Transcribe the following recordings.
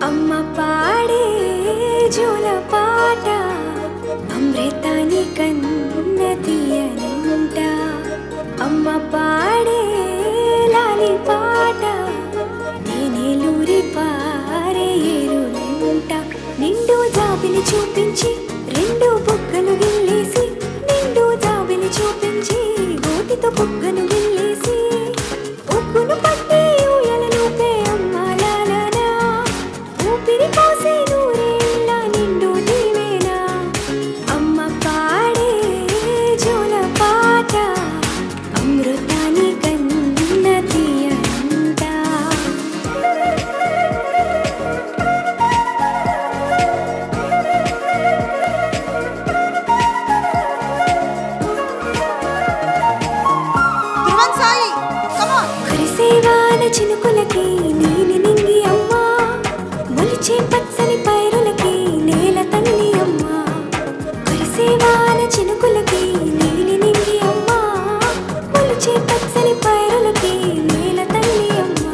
అమ్మ పాడే జోల పాట అమృతాని కన్న తీయనంట అమ్మ పాడే లాలి పాట నేనేలూరి పారే ఏరులంట నిండు జాబిలి చూపించి రెండు బుగ్గలు గిల్లేసి నిండు జాబిలి చూపించి గోటితో బుగ్గను గిల్లేసి ఉక్కును పట్టి ఊయలను పే అమ్మ లాలనా ఊపిరి పోసే నూరేళ్ళ నిండు దీవేనా అమ్మ పాడే జోల పాట అమృతాని కన్న తీయనంట కురిసేవాన చినుకులకి నీలి నింగి అమ్మ మొలిచే పచ్చని పైరులకి నేల తల్లి అమ్మ కురిసేవాన చినుకులకి నీలి నింగి అమ్మ మొలిచే పచ్చని పైరులకి నేల తల్లి అమ్మ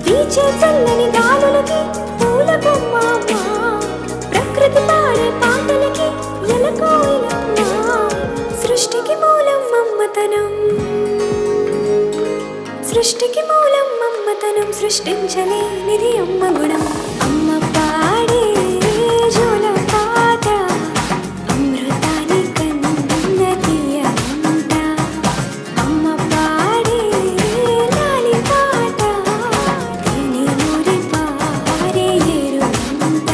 వీచే చల్లని గాలులకి పూల బొమ్మ అమ్మ ప్రకృతి పాడే పాటలకి ఎలకోయిలమ్మ సృష్టికి మూలం అమ్మతనం సృష్టికి మూలం అమ్మతనం సృష్టించలేనిది అమ్మ గుణం అమ్మ పాడే జోల పాట అమృతాని కన్న తీయనంట అమ్మ పాడే లాలి పాట నేనేలూరి పారే ఏరులంట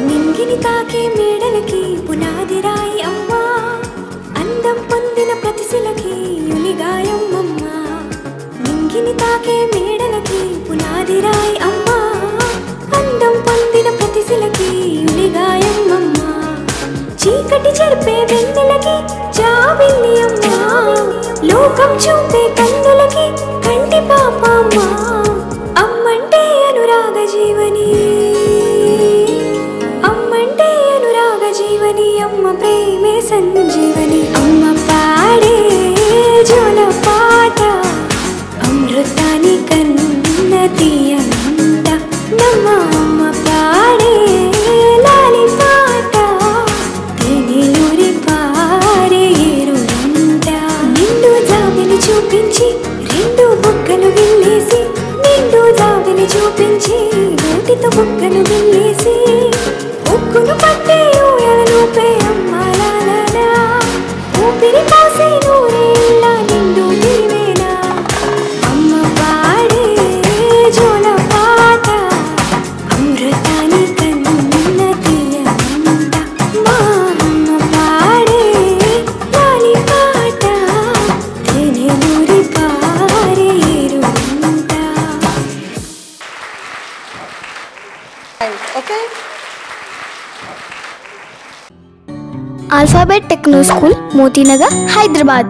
నింగిని తాకే మేడలకి పునాది రాయి అమ్మ అందం పొందిన ప్రతిశిలకి యులిగాయం అమ్మ నింగిని తాకే మేడలకి పునాది రాయి అమ్మ అందం పొందిన ప్రతిశిలకి యులిగాయం అమ్మ చీకటి చెరిపే వెన్నెలకి జాబిల్లి అమ్మ లోకం చూపే కన్నులకి కంటి పాప అమ్మ అమ్మంటే అనురాగ జీవని జీవని అమ్మ ప్రేమే సంజీవని అమ్మ పాడే జోల పాట అమృతాని కన్న తీయనంట నమ్మ అమ్మ పాడే లాలి పాట నేనేలూరి పారే ఏరులంట నిండు జాబిలి చూపించి రెండు బుగ్గలు గిల్లేసి నిండు జాబిలి చూపించి నోటితో బుగ్గను గిల్లేసి ఉక్కును పట్టే ఊయలను పే అమ్మ లాలనా ఊపిరి పోసే నూరేళ్ళ నిండు దీవేనా అమ్మ పాడే జోల పాట అమృతాని కన్న తీయనంట మా అమ్మ పాడే లాలి పాట నేనేలూరి పారే ఏరులంట. Okay. Alphabet Techno School, Moti Nagar, Hyderabad.